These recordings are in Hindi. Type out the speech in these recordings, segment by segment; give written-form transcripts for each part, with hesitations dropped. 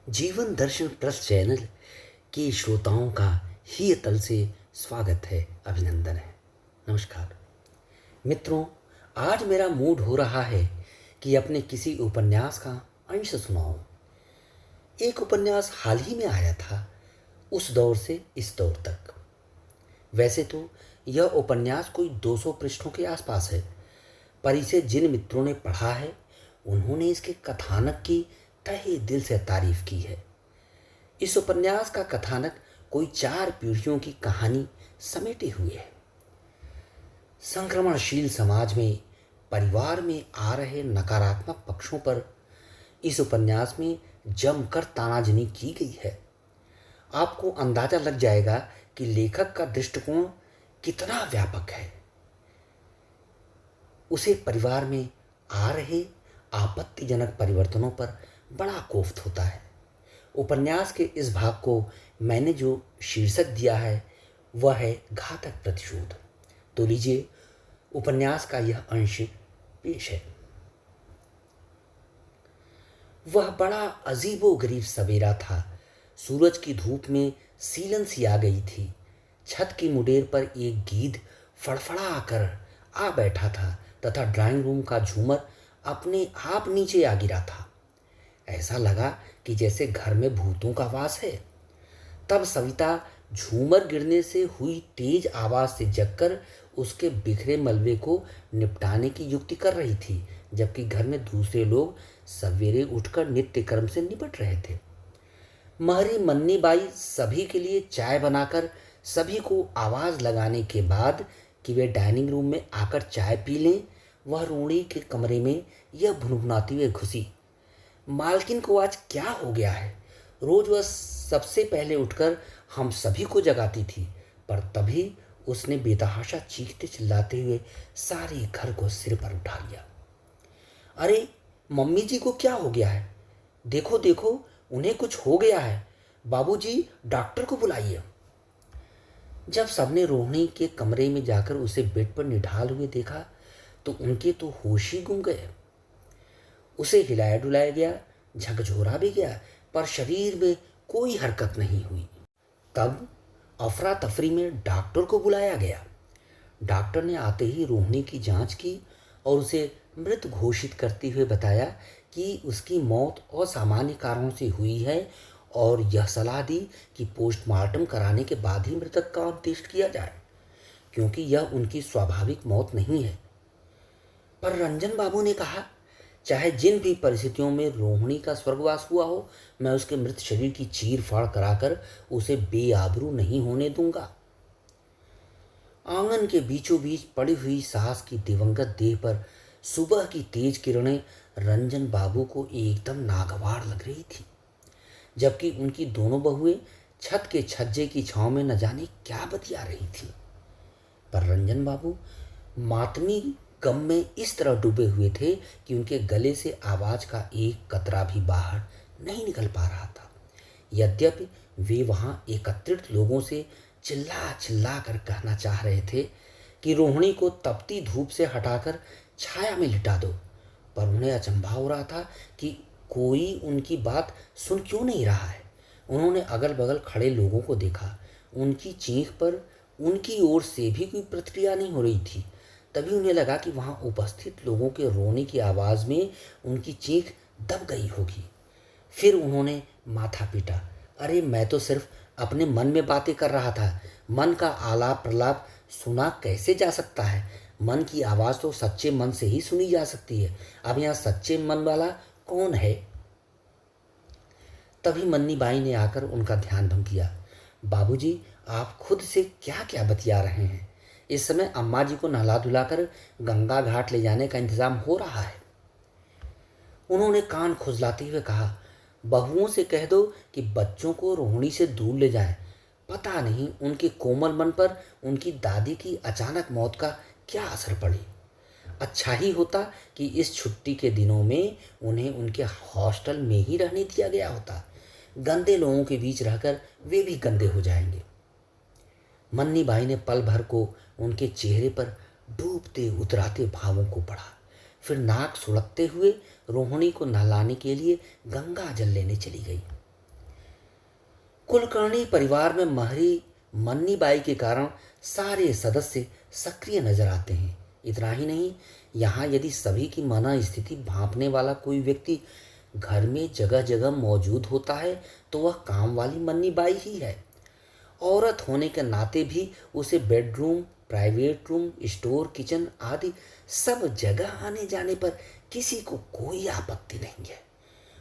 जीवन दर्शन प्लस चैनल के श्रोताओं का ही तल से स्वागत है, अभिनंदन है। नमस्कार मित्रों, आज मेरा मूड हो रहा है कि अपने किसी उपन्यास का अंश सुनाऊं। एक उपन्यास हाल ही में आया था, उस दौर से इस दौर तक। वैसे तो यह उपन्यास कोई 200 पृष्ठों के आसपास है, पर इसे जिन मित्रों ने पढ़ा है उन्होंने इसके कथानक की तहे दिल से तारीफ की है। इस उपन्यास का कथानक कोई 4 पीढ़ियों की कहानी समेटे हुए है। संक्रमणशील समाज में परिवार में आ रहे नकारात्मक पक्षों पर इस उपन्यास में जमकर तानाजनी की गई है। आपको अंदाजा लग जाएगा कि लेखक का दृष्टिकोण कितना व्यापक है। उसे परिवार में आ रहे आपत्तिजनक परिवर्तनों पर बड़ा कोफ्त होता है। उपन्यास के इस भाग को मैंने जो शीर्षक दिया है वह है घातक प्रतिशोध। तो लीजिए उपन्यास का यह अंश पेश है। वह बड़ा अजीबो गरीब सवेरा था। सूरज की धूप में सीलन सी आ गई थी। छत की मुडेर पर एक गीध फड़फड़ा कर आ बैठा था तथा ड्राइंग रूम का झूमर अपने आप नीचे आ गिरा था। ऐसा लगा कि जैसे घर में भूतों का वास है। तब सविता झूमर गिरने से हुई तेज आवाज से जगकर उसके बिखरे मलबे को निपटाने की युक्ति कर रही थी, जबकि घर में दूसरे लोग सवेरे उठकर नित्य कर्म से निपट रहे थे। महरी मन्नी बाई सभी के लिए चाय बनाकर सभी को आवाज लगाने के बाद कि वे डाइनिंग रूम में आकर चाय पी लें, वह रूढ़ी के कमरे में यह भुनभुनाती हुई घुसी। मालकिन को आज क्या हो गया है? रोज वह सबसे पहले उठकर हम सभी को जगाती थी, पर तभी उसने बेतहाशा चीखते चिल्लाते हुए सारे घर को सिर पर उठा लिया। अरे मम्मी जी को क्या हो गया है? देखो देखो, उन्हें कुछ हो गया है। बाबूजी, डॉक्टर को बुलाइए। जब सबने रोहिणी के कमरे में जाकर उसे बेड पर निढाल हुए देखा तो उनके तो होश ही गुम गए। उसे हिलाया डुलाया गया, झकझोरा भी गया, पर शरीर में कोई हरकत नहीं हुई। तब अफरा तफरी में डॉक्टर को बुलाया गया। डॉक्टर ने आते ही रोहिणी की जांच की और उसे मृत घोषित करते हुए बताया कि उसकी मौत असामान्य कारणों से हुई है और यह सलाह दी कि पोस्टमार्टम कराने के बाद ही मृतक का अंत्येष्ट किया जाए, क्योंकि यह उनकी स्वाभाविक मौत नहीं है। पर रंजन बाबू ने कहा, चाहे जिन भी परिस्थितियों में रोहिणी का स्वर्गवास हुआ हो, मैं उसके मृत शरीर की चीर फाड़ कराकर उसे बेआबरू नहीं होने दूंगा। आंगन के बीचों बीच पड़ी हुई सास की दिवंगत देह पर सुबह की तेज किरणें रंजन बाबू को एकदम नागवार लग रही थी, जबकि उनकी दोनों बहुएं छत के छज्जे की छांव में न जाने क्या बतिया रही थी। पर रंजन बाबू मातमी गम में इस तरह डूबे हुए थे कि उनके गले से आवाज का एक कतरा भी बाहर नहीं निकल पा रहा था। यद्यपि वे वहां एकत्रित लोगों से चिल्ला चिल्ला कर कहना चाह रहे थे कि रोहिणी को तपती धूप से हटाकर छाया में लिटा दो, पर उन्हें अचंभा हो रहा था कि कोई उनकी बात सुन क्यों नहीं रहा है। उन्होंने अगल बगल खड़े लोगों को देखा। उनकी चीख पर उनकी ओर से भी कोई प्रतिक्रिया नहीं हो रही थी। तभी उन्हें लगा कि वहां उपस्थित लोगों के रोने की आवाज में उनकी चीख दब गई होगी। फिर उन्होंने माथा पीटा। अरे मैं तो सिर्फ अपने मन में बातें कर रहा था। मन का आलाप प्रलाप सुना कैसे जा सकता है? मन की आवाज तो सच्चे मन से ही सुनी जा सकती है। अब यहाँ सच्चे मन वाला कौन है? तभी मन्नी बाई ने आकर उनका ध्यान भंग किया। बाबूजी, आप खुद से क्या क्या बतिया रहे हैं? इस समय अम्मा जी को नहला धुलाकर गंगा घाट ले जाने का इंतजाम हो रहा है। उन्होंने कान खुजलाते हुए कहा, बहुओं से कह दो कि बच्चों को रोहिणी से दूर ले जाएं। पता नहीं उनके कोमल मन पर उनकी दादी की अचानक मौत का क्या असर पड़े। अच्छा ही होता कि इस छुट्टी के दिनों में उन्हें उनके हॉस्टल में ही रहने दिया गया होता। गंदे लोगों के बीच रहकर वे भी गंदे हो जाएंगे। मन्नी बाई ने पल भर को उनके चेहरे पर डूबते उतराते भावों को पढ़ा। फिर नाक सुड़कते हुए रोहिणी को नहलाने के लिए गंगा जल लेने चली गई। कुलकर्णी परिवार में महरी मन्नी बाई के कारण सारे सदस्य सक्रिय नजर आते हैं। इतना ही नहीं, यहाँ यदि सभी की मना स्थिति भांपने वाला कोई व्यक्ति घर में जगह जगह मौजूद होता है तो वह काम वाली मन्नी बाई ही है। औरत होने के नाते भी उसे bedroom, private room, store, kitchen आदि सब जगह आने जाने पर किसी को कोई आपत्ति नहीं है।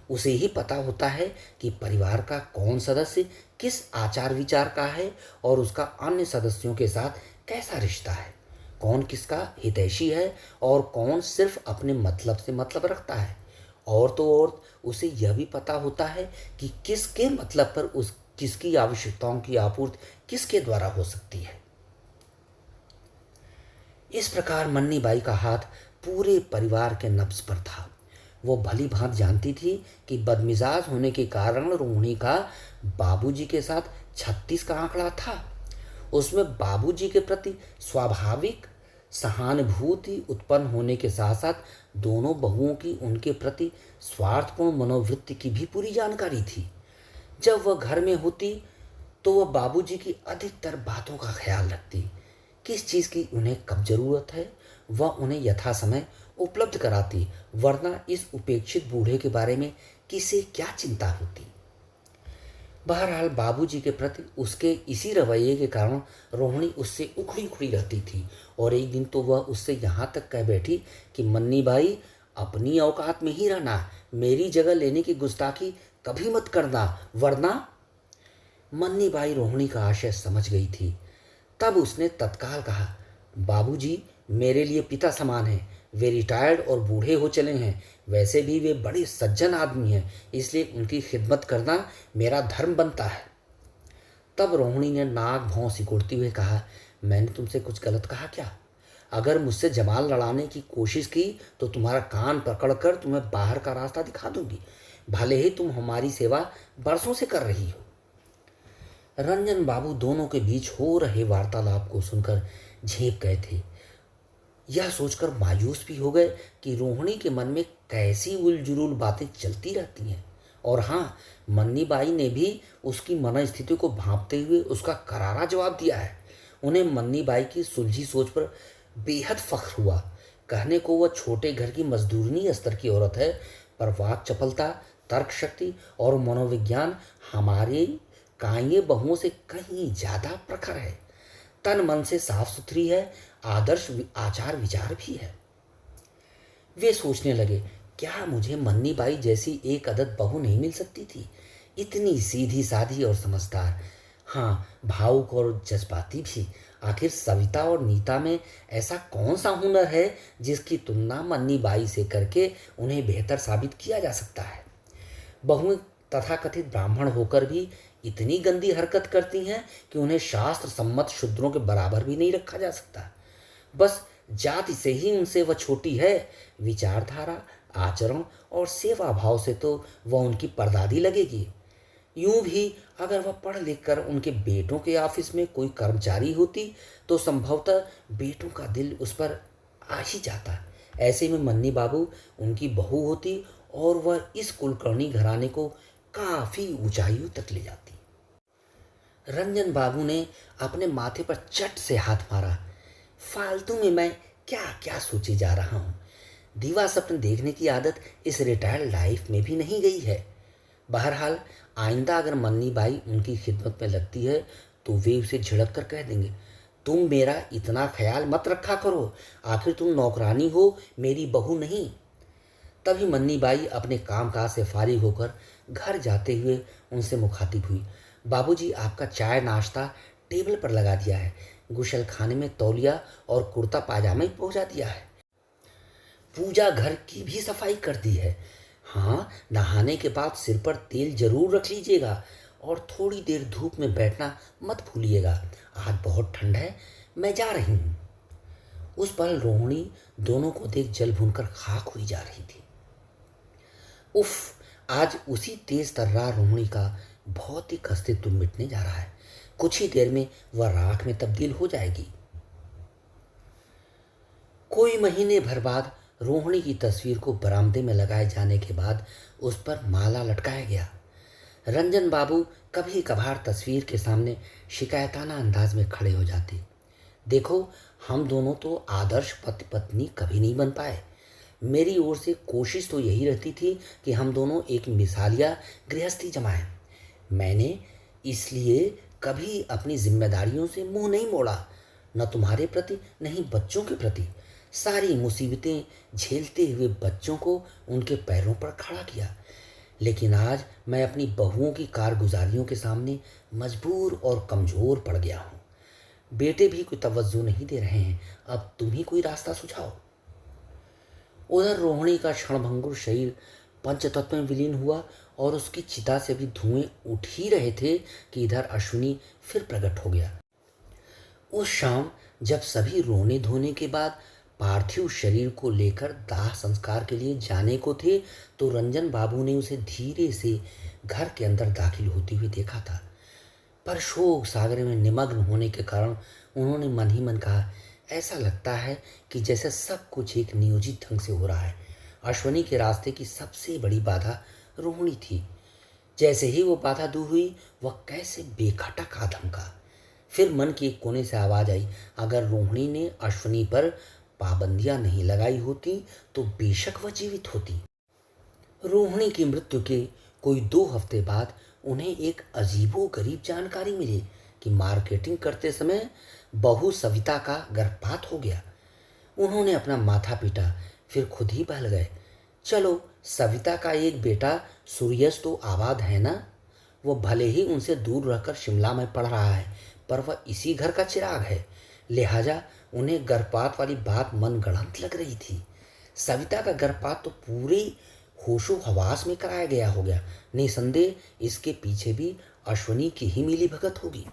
उसे ही पता होता है कि परिवार का कौन सदस्य किस आचार विचार का है और उसका अन्य सदस्यों के साथ कैसा रिश्ता है, कौन किसका हितैषी है और कौन सिर्फ अपने मतलब से मतलब रखता है। और तो और उसे यह भी पता होता है कि किसके मतलब पर उस किसकी आवश्यकताओं की आपूर्ति किसके द्वारा हो सकती है। इस प्रकार मन्नी बाई का हाथ पूरे परिवार के नब्ज पर था। वो भली भांत जानती थी कि बदमिजाज होने के कारण रोहिणी का बाबूजी के साथ 36 का आंकड़ा था। उसमें बाबूजी के प्रति स्वाभाविक सहानुभूति उत्पन्न होने के साथ साथ दोनों बहुओं की उनके प्रति स्वार्थपूर्ण मनोवृत्ति की भी पूरी जानकारी थी। जब वह घर में होती तो वह बाबूजी की अधिकतर बातों का ख्याल रखती। किस चीज़ की उन्हें कब जरूरत है वह उन्हें यथा समय उपलब्ध कराती, वरना इस उपेक्षित बूढ़े के बारे में किसे क्या चिंता होती। बहरहाल बाबूजी के प्रति उसके इसी रवैये के कारण रोहिणी उससे उखड़ी उखड़ी रहती थी और एक दिन तो वह उससे यहाँ तक कह बैठी कि मन्नी भाई, अपनी औकात में ही रहना, मेरी जगह लेने की गुस्ताखी कभी मत करना, वरना। मन्नी बाई रोहिणी का आशय समझ गई थी। तब उसने तत्काल कहा, बाबूजी मेरे लिए पिता समान हैं, वे रिटायर्ड और बूढ़े हो चले हैं, वैसे भी वे बड़े सज्जन आदमी हैं, इसलिए उनकी खिदमत करना मेरा धर्म बनता है। तब रोहिणी ने नाक भौं सिकुड़ते हुए कहा, मैंने तुमसे कुछ गलत कहा क्या? अगर मुझसे जमाल लड़ाने की कोशिश की तो तुम्हारा कान पकड़कर तुम्हें बाहर का रास्ता दिखा दूंगी, भले ही तुम हमारी सेवा बरसों से कर रही हो। रंजन बाबू दोनों के बीच हो रहे वार्तालाप को सुनकर झेप गए थे। यह सोचकर मायूस भी हो गए कि रोहिणी के मन में कैसी उलझुल बातें चलती रहती हैं। और हाँ, मन्नी बाई ने भी उसकी मनस्थिति को भांपते हुए उसका करारा जवाब दिया है। उन्हें मन्नी बाई की सुलझी सोच पर बेहद फख्र हुआ। कहने को वह छोटे घर की मजदूरनी स्तर की औरत है, पर वाक चपलता, तर्क शक्ति और मनोविज्ञान हमारे कांये बहुओं से कहीं ज्यादा प्रखर है। तन मन से साफ सुथरी है, आदर्श आचार विचार भी है। वे सोचने लगे, क्या मुझे मन्नी बाई जैसी एक अदद बहू नहीं मिल सकती थी, इतनी सीधी साधी और समझदार, हाँ भावुक और जज्बाती भी। आखिर सविता और नीता में ऐसा कौन सा हुनर है जिसकी तुलना मन्नी बाई से करके उन्हें बेहतर साबित किया जा सकता है। बहुएं तथाकथित ब्राह्मण होकर भी इतनी गंदी हरकत करती हैं कि उन्हें शास्त्र सम्मत शूद्रों के बराबर भी नहीं रखा जा सकता। बस जाति से ही उनसे वह छोटी है, विचारधारा, आचरण और सेवा भाव से तो वह उनकी परदादी लगेगी। यूं भी अगर वह पढ़ लिख कर उनके बेटों के ऑफिस में कोई कर्मचारी होती तो संभवतः बेटों का दिल उस पर आ ही जाता। ऐसे में मन्नी बाबू उनकी बहू होती और वह इस कुलकर्णी घराने को काफी ऊंचाइयों तक ले जाती। रंजन बाबू ने अपने माथे पर चट से हाथ मारा। फालतू में मैं क्या क्या सोचे जा रहा हूँ। दीवा सपने देखने की आदत इस रिटायर्ड लाइफ में भी नहीं गई है। बहरहाल आइंदा अगर मन्नी बाई उनकी खिदमत में लगती है तो वे उसे झिड़क कर कह देंगे, तुम मेरा इतना ख्याल मत रखा करो, आखिर तुम नौकरानी हो, मेरी बहू नहीं। तभी मन्नी बाई अपने कामकाज से फारिग होकर घर जाते हुए उनसे मुखातिब हुई, बाबूजी आपका चाय नाश्ता टेबल पर लगा दिया है, गुसल खाने में तौलिया और कुर्ता पाजामा ही पहुंचा दिया है, पूजा घर की भी सफाई कर दी है। हाँ, नहाने के बाद सिर पर तेल जरूर रख लीजिएगा और थोड़ी देर धूप में बैठना मत भूलिएगा, आज बहुत ठंड है, मैं जा रही हूँ। उस पल रोहिणी दोनों को देख जल भूनकर खाक हुई जा रही थी। उफ, आज उसी तेज तर्रार रोहिणी का भौतिक अस्तित्व मिटने जा रहा है। कुछ ही देर में वह राख में तब्दील हो जाएगी। कोई महीने भर बाद रोहिणी की तस्वीर को बरामदे में लगाए जाने के बाद उस पर माला लटकाया गया। रंजन बाबू कभी कभार तस्वीर के सामने शिकायताना अंदाज में खड़े हो जाते। देखो, हम दोनों तो आदर्श पति पत्नी कभी नहीं बन पाए। मेरी ओर से कोशिश तो यही रहती थी कि हम दोनों एक मिसालिया गृहस्थी जमाएं। मैंने इसलिए कभी अपनी जिम्मेदारियों से मुंह नहीं मोड़ा, न तुम्हारे प्रति न ही बच्चों के प्रति। सारी मुसीबतें झेलते हुए बच्चों को उनके पैरों पर खड़ा किया। लेकिन आज मैं अपनी बहुओं की कारगुजारियों के सामने मजबूर और कमज़ोर पड़ गया हूँ। बेटे भी कोई तवज्जो नहीं दे रहे हैं। अब तुम ही कोई रास्ता सुझाओ। उधर रोहिणी का क्षणभंगुर शरीर पंचतत्व में विलीन हुआ और उसकी चिता से भी धुएं उठ ही रहे थे कि इधर अश्विनी फिर प्रकट हो गया। उस शाम जब सभी रोने धोने के बाद पार्थिव शरीर को लेकर दाह संस्कार के लिए जाने को थे, तो रंजन बाबू ने उसे धीरे से घर के अंदर दाखिल होते हुए देखा था। पर शोक सागर में निमग्न होने के कारण उन्होंने मन ही मन कहा, ऐसा लगता है कि जैसे सब कुछ एक नियोजित ढंग से हो रहा है। अश्वनी के रास्ते की सबसे बड़ी बाधा रोहिणी थी। जैसे ही वो बाधा दूर हुई, वह कैसे बेखटक आ धमका। फिर मन के एक कोने से आवाज आई, अगर रोहिणी ने अश्वनी पर पाबंदियां नहीं लगाई होती तो बेशक वह जीवित होती। रोहिणी की मृत्यु के कोई 2 हफ्ते बाद उन्हें एक अजीबो गरीब जानकारी मिली कि मार्केटिंग करते समय बहू सविता का गर्भपात हो गया। उन्होंने अपना माथा पीटा, फिर खुद ही बहल गए। चलो, सविता का एक बेटा सूर्यस तो आबाद है ना। वो भले ही उनसे दूर रहकर शिमला में पढ़ रहा है, पर वह इसी घर का चिराग है। लिहाजा उन्हें गर्भपात वाली बात मनगढ़ंत लग रही थी। सविता का गर्भपात तो पूरे होशो हवास में कराया गया हो गया। निसंदेह इसके पीछे भी अश्वनी की ही मिली भगत होगी।